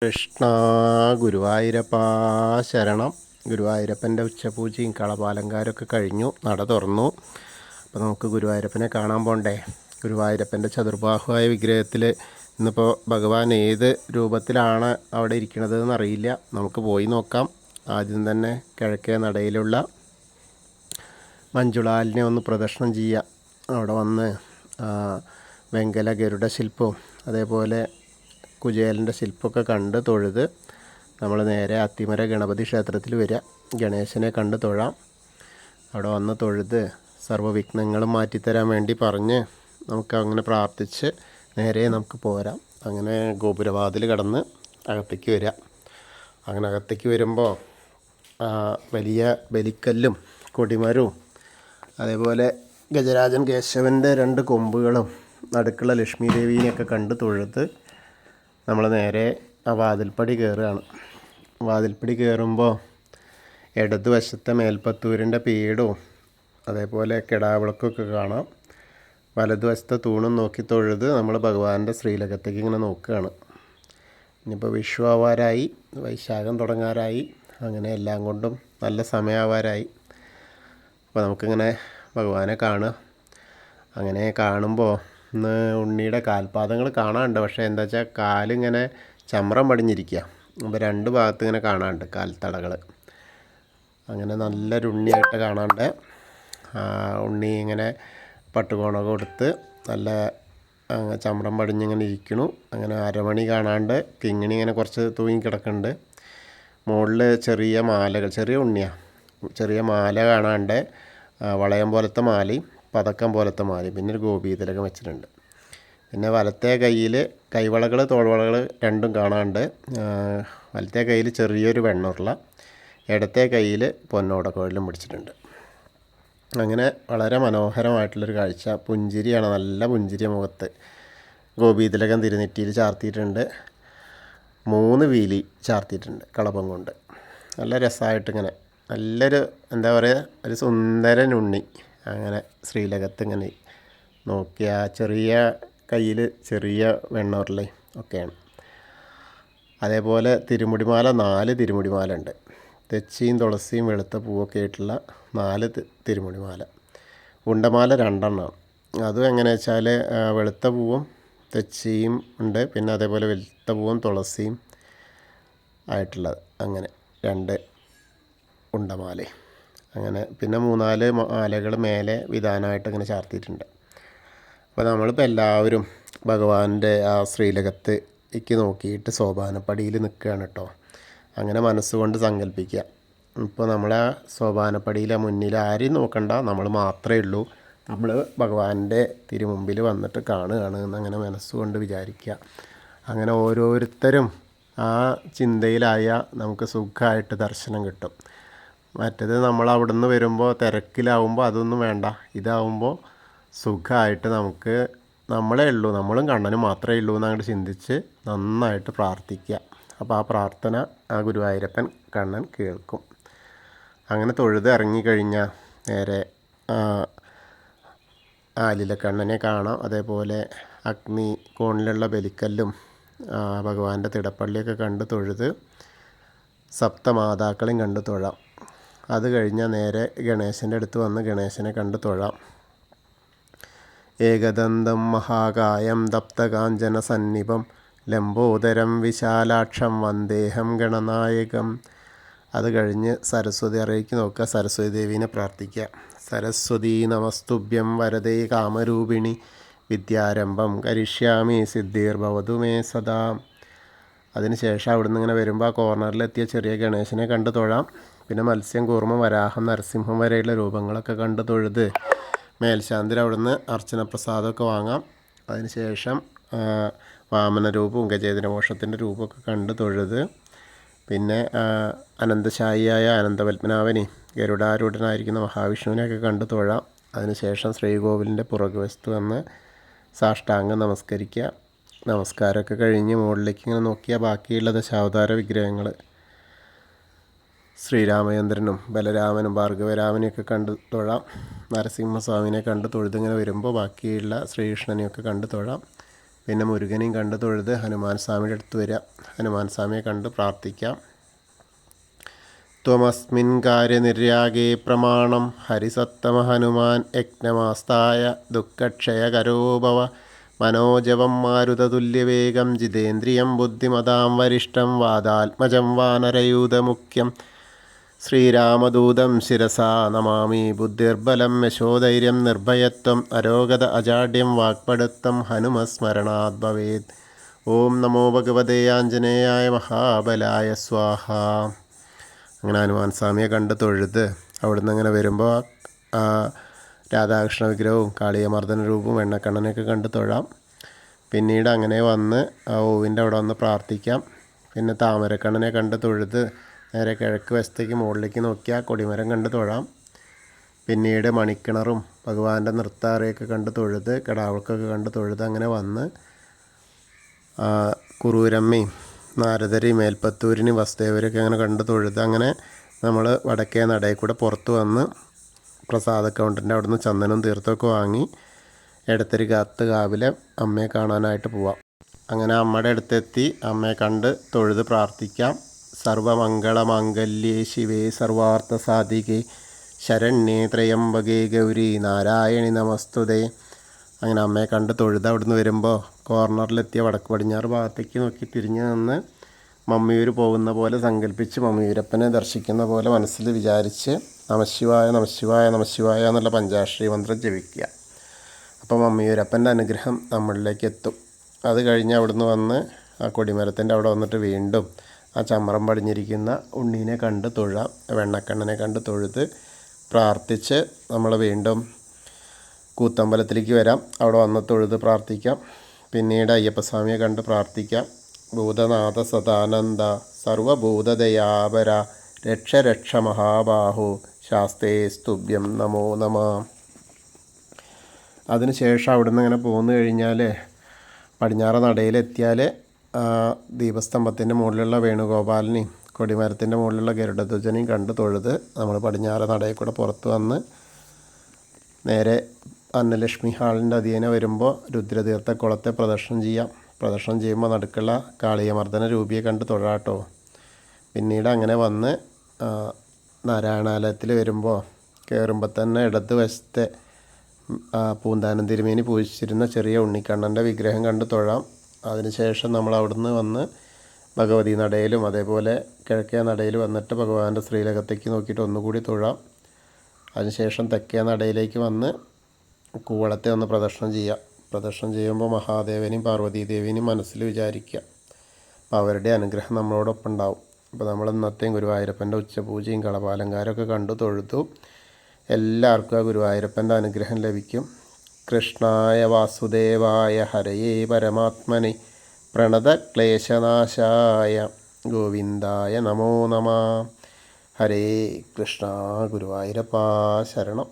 കൃഷ്ണ ഗുരുവായൂരപ്പ ശരണം. ഗുരുവായൂരപ്പൻ്റെ ഉച്ചപൂജയും കളപാലങ്കാരമൊക്കെ കഴിഞ്ഞു, നട തുറന്നു. അപ്പോൾ നമുക്ക് ഗുരുവായൂരപ്പനെ കാണാൻ പോണ്ടേ. ഗുരുവായൂരപ്പൻ്റെ ചതുർബാഹുവായ വിഗ്രഹത്തിൽ ഇന്നിപ്പോൾ ഭഗവാൻ ഏത് രൂപത്തിലാണ് അവിടെ ഇരിക്കുന്നത് എന്നറിയില്ല. നമുക്ക് പോയി നോക്കാം. ആദ്യം തന്നെ കിഴക്കേ നടയിലുള്ള മഞ്ജുളാലിനെ ഒന്ന് പ്രദക്ഷിണം ചെയ്യാം. അവിടെ വന്ന് വെങ്കല ഗരുഡ ശില്പവും അതേപോലെ കുചേലൻ്റെ ശില്പമൊക്കെ കണ്ട് തൊഴുത് നമ്മൾ നേരെ അത്തിമര ഗണപതി ക്ഷേത്രത്തിൽ വരിക. ഗണേശനെ കണ്ട് തൊഴാം. അവിടെ വന്ന് തൊഴുത് സർവ്വവിഘ്നങ്ങളും മാറ്റിത്തരാൻ വേണ്ടി പറഞ്ഞ് നമുക്ക് അങ്ങനെ പ്രാർത്ഥിച്ച് നേരെ നമുക്ക് പോരാം. അങ്ങനെ ഗോപുരവാതിൽ കടന്ന് അകത്തേക്ക് വരിക. അങ്ങനെ അകത്തേക്ക് വരുമ്പോൾ വലിയ ബലിക്കല്ലും കൊടിമരവും അതേപോലെ ഗജരാജൻ കേശവൻ്റെ 2 കൊമ്പുകളും നടുക്കുള്ള ലക്ഷ്മി ദേവീനെയൊക്കെ കണ്ട് തൊഴുത് നമ്മൾ നേരെ ആ വാതിൽപ്പടി കയറുകയാണ്. വാതിൽപ്പടി കയറുമ്പോൾ ഇടതുവശത്തെ മേൽപ്പത്തൂരിൻ്റെ പീഠവും അതേപോലെ കിടാവിളക്കൊക്കെ കാണാം. വലതുവശത്തെ തൂണും നോക്കി തൊഴുത് നമ്മൾ ഭഗവാന്റെ ശ്രീലകത്തേക്ക് ഇങ്ങനെ നോക്കുകയാണ്. ഇനിയിപ്പോൾ വിഷു ആവാറായി, വൈശാഖം തുടങ്ങാറായി, അങ്ങനെ എല്ലാം കൊണ്ടും നല്ല സമയമാവാറായി. അപ്പോൾ നമുക്കിങ്ങനെ ഭഗവാനെ കാണുക. അങ്ങനെ കാണുമ്പോൾ ഇന്ന് ഉണ്ണിയുടെ കാൽപാദങ്ങൾ കാണാനുണ്ട്. പക്ഷേ എന്താ വെച്ചാൽ കാലിങ്ങനെ ചമ്രം പടിഞ്ഞിരിക്കുക. അപ്പോൾ 2 ഭാഗത്ത് ഇങ്ങനെ കാണാനുണ്ട് കാൽത്തടകൾ. അങ്ങനെ നല്ലൊരു ഉണ്ണിയായിട്ട് കാണാണ്ട്. ഉണ്ണി ഇങ്ങനെ പട്ടുകോണൊക്കെ കൊടുത്ത് നല്ല ചമ്രം പടിഞ്ഞിങ്ങനെ ഇരിക്കണു. അങ്ങനെ അരമണി കാണാണ്ട് കിങ്ങിണി ഇങ്ങനെ കുറച്ച് തൂങ്ങി കിടക്കുന്നുണ്ട്. മുകളിൽ ചെറിയ മാലകൾ, ചെറിയ ഉണ്ണിയാണ്, ചെറിയ മാല കാണാണ്ട്, വളയം പോലത്തെ മാലയും പതക്കം പോലത്തെ മാലയും പിന്നെ ഒരു ഗോപീതിലകം വെച്ചിട്ടുണ്ട്. പിന്നെ വലത്തെ കയ്യിൽ കൈവളകൾ തോൾവളകൾ 2ഉം കാണാണ്ട്. വലത്തെ കയ്യിൽ ചെറിയൊരു വെണ്ണുരുള, ഇടത്തെ കയ്യിൽ പൊന്നോടക്കോഴിലും പിടിച്ചിട്ടുണ്ട്. അങ്ങനെ വളരെ മനോഹരമായിട്ടുള്ളൊരു കാഴ്ച. പുഞ്ചിരിയാണ്, നല്ല പുഞ്ചിരിയ മുഖത്ത്. ഗോപീതിലകം തിരുനെറ്റിയിൽ ചാർത്തിയിട്ടുണ്ട്. 3 വീലി ചാർത്തിയിട്ടുണ്ട് കളഭം കൊണ്ട്. നല്ല രസമായിട്ടിങ്ങനെ നല്ലൊരു എന്താ പറയുക, ഒരു സുന്ദരൻ ഉണ്ണി അങ്ങനെ ശ്രീലകത്ത് ഇങ്ങനെ നോക്കിയ ചെറിയ കയ്യിൽ ചെറിയ വെണ്ണൂറിൽ ഒക്കെയാണ്. അതേപോലെ തിരുമുടിമാല 4 തിരുമുടിമാല ഉണ്ട്. തെച്ചിയും തുളസിയും വെളുത്ത പൂവൊക്കെ ആയിട്ടുള്ള 4 തിരുമുടിമാല. ഉണ്ടമാല 2 എണ്ണമാണ്. അതും എങ്ങനെയാ വെച്ചാൽ വെളുത്ത പൂവും തെച്ചിയും ഉണ്ട്, പിന്നെ അതേപോലെ വെളുത്ത പൂവും തുളസിയും ആയിട്ടുള്ളത്. അങ്ങനെ 2 ഉണ്ടമാല. അങ്ങനെ പിന്നെ 3-4 മാലകൾ മേലെ വിധാനമായിട്ട് ഇങ്ങനെ ചാർത്തിയിട്ടുണ്ട്. അപ്പോൾ നമ്മളിപ്പോൾ എല്ലാവരും ഭഗവാന്റെ ആ ശ്രീലകത്തേക്ക് നോക്കിയിട്ട് സോപാനപ്പടിയിൽ നിൽക്കുകയാണ് കേട്ടോ. അങ്ങനെ മനസ്സുകൊണ്ട് സങ്കല്പിക്കുക. ഇപ്പോൾ നമ്മളെ സോപാനപ്പടിയിലെ മുന്നിൽ ആരെയും നോക്കണ്ട, നമ്മൾ മാത്രമേ ഉള്ളൂ. നമ്മൾ ഭഗവാന്റെ തിരുമുമ്പിൽ വന്നിട്ട് കാണുകയാണ് എന്നങ്ങനെ മനസ്സുകൊണ്ട് വിചാരിക്കുക. അങ്ങനെ ഓരോരുത്തരും ആ ചിന്തയിലായ നമുക്ക് സുഖമായിട്ട് ദർശനം കിട്ടും. മറ്റേത് നമ്മൾ അവിടെ നിന്ന് വരുമ്പോൾ തിരക്കിലാവുമ്പോൾ അതൊന്നും വേണ്ട. ഇതാവുമ്പോൾ സുഖമായിട്ട് നമുക്ക് നമ്മളേ ഉള്ളൂ, നമ്മളും കണ്ണനും മാത്രമേ ഉള്ളൂ എന്നങ്ങോട്ട് ചിന്തിച്ച് നന്നായിട്ട് പ്രാർത്ഥിക്കുക. അപ്പോൾ ആ പ്രാർത്ഥന ആ ഗുരുവായൂരപ്പൻ കണ്ണൻ കേൾക്കും. അങ്ങനെ തൊഴുത് ഇറങ്ങിക്കഴിഞ്ഞാൽ നേരെ ആലിലക്കണ്ണനെ കാണാം. അതേപോലെ അഗ്നി കോണിലുള്ള ബലിക്കല്ലും ഭഗവാന്റെ തിടപ്പള്ളിയൊക്കെ കണ്ട് തൊഴുത് സപ്തമാതാക്കളെയും കണ്ട് തൊഴാം. അത് കഴിഞ്ഞാൽ നേരെ ഗണേശൻ്റെ അടുത്ത് വന്ന് ഗണേശനെ കണ്ട് തൊഴാം. ഏകദന്തം മഹാകായം തപ്തകാഞ്ചന സന്നിഭം ലംബോദരം വിശാലാക്ഷം വന്ദേഹം ഗണനായകം. അത് കഴിഞ്ഞ് സരസ്വതി അറയ്ക്ക് നോക്കുക, സരസ്വതി ദേവീനെ പ്രാർത്ഥിക്കുക. സരസ്വതി നമസ്തുഭ്യം വരദേ കാമരൂപിണി വിദ്യാരംഭം കരിഷ്യാമി സിദ്ധിർഭവതു മേ സദാ. അതിനുശേഷം അവിടുന്ന് ഇങ്ങനെ വരുമ്പോൾ ആ കോർണറിലെത്തിയ ചെറിയ ഗണേശനെ കണ്ട് തൊഴാം. പിന്നെ മത്സ്യം, കൂർമ്മം, വരാഹം, നരസിംഹം വരെയുള്ള രൂപങ്ങളൊക്കെ കണ്ട് തൊഴുത് മേൽശാന്തിൽ അവിടുന്ന് അർച്ചന പ്രസാദമൊക്കെ വാങ്ങാം. അതിനുശേഷം വാമനരൂപവും ഗജേന്ദ്രമോക്ഷത്തിൻ്റെ രൂപമൊക്കെ കണ്ട് തൊഴുത് പിന്നെ അനന്തശായിയായ അനന്തപത്മനാഭനെയും ഗരുഡാരൂഢനായിരിക്കുന്ന മഹാവിഷ്ണുവിനെയൊക്കെ കണ്ട് തൊഴാം. അതിനുശേഷം ശ്രീകോവിലിൻ്റെ പുറകുവശത്ത് വന്ന് സാഷ്ടാംഗം നമസ്കരിക്കുക. നമസ്കാരമൊക്കെ കഴിഞ്ഞ് മുകളിലേക്ക് ഇങ്ങനെ നോക്കിയാൽ ബാക്കിയുള്ള ദശാവതാര വിഗ്രഹങ്ങൾ ശ്രീരാമചന്ദ്രനും ബലരാമനും ഭാർഗവരാമനെയൊക്കെ കണ്ട് തൊഴാം. നരസിംഹസ്വാമിനെ കണ്ട് തൊഴുതിങ്ങനെ വരുമ്പോൾ ബാക്കിയുള്ള ശ്രീകൃഷ്ണനെയൊക്കെ കണ്ട് തൊഴാം. പിന്നെ മുരുകനെയും കണ്ട് തൊഴുത് ഹനുമാൻ സ്വാമിയുടെ അടുത്ത് വരിക. ഹനുമാൻ സ്വാമിയെ കണ്ട് പ്രാർത്ഥിക്കാം. ത്വമസ്മിൻ കാര്യനിര്യാഗേ പ്രമാണം ഹരിസത്തമ ഹനുമാൻ യജ്ഞമാസ്തായ ദുഃഖക്ഷയകരോ ഭവ മനോജവം മാരുതതുല്യവേഗം ജിതേന്ദ്രിയം ബുദ്ധിമതാം വരിഷ്ഠം വാദാത്മജം വാനരയൂഥമുഖ്യം ശ്രീരാമദൂതം ശിരസാ നമാമി. ബുദ്ധിർബലം യശോധൈര്യം നിർഭയത്വം അരോഗത അജാഡ്യം വാക്പടുത്തം ഹനുമസ്മരണാത് ഭവേത്. ഓം നമോ ഭഗവതേ ആഞ്ജനേയായ മഹാബലായ സ്വാഹ. അങ്ങനെ ഹനുമാൻ സ്വാമിയെ കണ്ട് തൊഴുത് അവിടുന്ന് അങ്ങനെ വരുമ്പോൾ രാധാകൃഷ്ണ വിഗ്രഹവും കാളിയമർദ്ദന രൂപവും എണ്ണക്കണ്ണനെയൊക്കെ കണ്ട് തൊഴാം. പിന്നീട് അങ്ങനെ വന്ന് ആ ഓവിൻ്റെ അവിടെ വന്ന് പ്രാർത്ഥിക്കാം. പിന്നെ താമരക്കണ്ണനെ കണ്ട് തൊഴുത് നേരെ കിഴക്ക് വശത്തേക്ക് മുകളിലേക്ക് നോക്കിയാൽ കൊടിമരം കണ്ട് തൊഴാം. പിന്നീട് മണിക്കിണറും ഭഗവാന്റെ നൃത്താറയൊക്കെ കണ്ട് തൊഴുത് കിടാവൾക്കൊക്കെ കണ്ട് തൊഴുത് അങ്ങനെ വന്ന് കുറൂരമ്മയും നാരദരെയും മേൽപ്പത്തൂരിനെയും വസുദേവരെയൊക്കെ അങ്ങനെ കണ്ട് തൊഴുത് അങ്ങനെ നമ്മൾ വടക്കേ നടയിൽ കൂടെ പുറത്ത് വന്ന് പ്രസാദ കൗണ്ടറിൻ്റെ അവിടെ നിന്ന് ചന്ദനവും തീർത്ഥമൊക്കെ വാങ്ങി എടത്തിരി കാത്ത് കാവിലെ അമ്മയെ കാണാനായിട്ട് പോവാം. അങ്ങനെ അമ്മയുടെ അടുത്തെത്തി അമ്മയെ കണ്ട് തൊഴുത് പ്രാർത്ഥിക്കാം. സർവമംഗളമാംഗല്യേ ശിവേ സർവാർത്ഥ സാധികേ ശരണ്യേ ത്രയംബകേ ഗൗരി നാരായണി നമസ്തുതേ. അങ്ങനെ അമ്മയെ കണ്ട് തൊഴുത് അവിടുന്ന് വരുമ്പോൾ കോർണറിലെത്തിയ വടക്ക് പടിഞ്ഞാറ് ഭാഗത്തേക്ക് നോക്കി തിരിഞ്ഞ് നിന്ന് മമ്മിയൂർ പോകുന്ന പോലെ സങ്കല്പിച്ച് മമ്മിയൂരപ്പനെ ദർശിക്കുന്ന പോലെ മനസ്സിൽ വിചാരിച്ച് നമശിവായ നമശിവായ നമശിവായ എന്നുള്ള പഞ്ചാക്ഷരി മന്ത്രം ജപിക്കുക. അപ്പോൾ മമ്മിയൂരപ്പൻ്റെ അനുഗ്രഹം നമ്മളിലേക്ക് എത്തും. അത് കഴിഞ്ഞ് അവിടുന്ന് വന്ന് ആ കൊടിമരത്തിൻ്റെ അവിടെ വന്നിട്ട് വീണ്ടും ആ ചമ്രം പടിഞ്ഞിരിക്കുന്ന ഉണ്ണീനെ കണ്ട് തൊഴാം. വെണ്ണക്കണ്ണനെ കണ്ട് തൊഴുത് പ്രാർത്ഥിച്ച് നമ്മൾ വീണ്ടും കൂത്തമ്പലത്തിലേക്ക് വരാം. അവിടെ വന്ന് തൊഴുത് പ്രാർത്ഥിക്കാം. പിന്നീട് അയ്യപ്പസ്വാമിയെ കണ്ട് പ്രാർത്ഥിക്കാം. ഭൂതനാഥ സദാനന്ദ സർവഭൂതദയാപര രക്ഷ രക്ഷ മഹാബാഹു ശാസ്തേ സ്തുഭ്യം നമോ നമ. അതിനുശേഷം അവിടുന്ന് ഇങ്ങനെ പോന്നു കഴിഞ്ഞാൽ പടിഞ്ഞാറ നടയിലെത്തിയാൽ ദീപസ്തംഭത്തിൻ്റെ മുകളിലുള്ള വേണുഗോപാലിനെയും കൊടിമരത്തിൻ്റെ മുകളിലുള്ള ഗരുഡധ്വജനെയും കണ്ട് തൊഴുത് നമ്മൾ പടിഞ്ഞാറ് നടയിൽ കൂടെ പുറത്ത് വന്ന് നേരെ അന്നലക്ഷ്മി ഹാളിൻ്റെ അധീനം വരുമ്പോൾ രുദ്രതീർത്ഥ കുളത്തെ പ്രദക്ഷിണം ചെയ്യാം. പ്രദക്ഷിണം ചെയ്യുമ്പോൾ നടുക്കുള്ള കാളിയമർദ്ദന രൂപിയെ കണ്ട് തൊഴാട്ടോ. പിന്നീട് അങ്ങനെ വന്ന് നാരായണാലയത്തിൽ വരുമ്പോൾ കയറുമ്പോൾ തന്നെ ഇടത് വശത്തെ പൂന്താനം തിരുമേനി പൂജിച്ചിരുന്ന ചെറിയ ഉണ്ണിക്കണ്ണൻ്റെ വിഗ്രഹം കണ്ട് തൊഴാം. അതിനുശേഷം നമ്മൾ അവിടുന്ന് വന്ന് ഭഗവതി നടയിലും അതേപോലെ കിഴക്കേ നടയിൽ വന്നിട്ട് ഭഗവാന്റെ ശ്രീലകത്തേക്ക് നോക്കിയിട്ട് ഒന്നുകൂടി തൊഴാം. അതിനുശേഷം തെക്കേ നടയിലേക്ക് വന്ന് കൂവളത്തെ ഒന്ന് പ്രദക്ഷിണം ചെയ്യുക. പ്രദക്ഷിണം ചെയ്യുമ്പോൾ മഹാദേവനെയും പാർവതീദേവിനെയും മനസ്സിൽ വിചാരിക്കുക. അപ്പോൾ അവരുടെ അനുഗ്രഹം നമ്മളോടൊപ്പം ഉണ്ടാവും. അപ്പോൾ നമ്മൾ ഇന്നത്തെയും ഗുരുവായൂരപ്പൻ്റെ ഉച്ചപൂജയും കളഭാലങ്കാരമൊക്കെ കണ്ടു തൊഴുതു. എല്ലാവർക്കും ആ ഗുരുവായൂരപ്പൻ്റെ അനുഗ്രഹം ലഭിക്കും. കൃഷ്ണായ വാസുദേവായ ഹരയേ പരമാത്മനെ പ്രണതക്ലേശനാശായ ഗോവിന്ദായ നമോ നമ. ഹരേ കൃഷ്ണ. ഗുരുവായൂരപ്പാ ശരണം.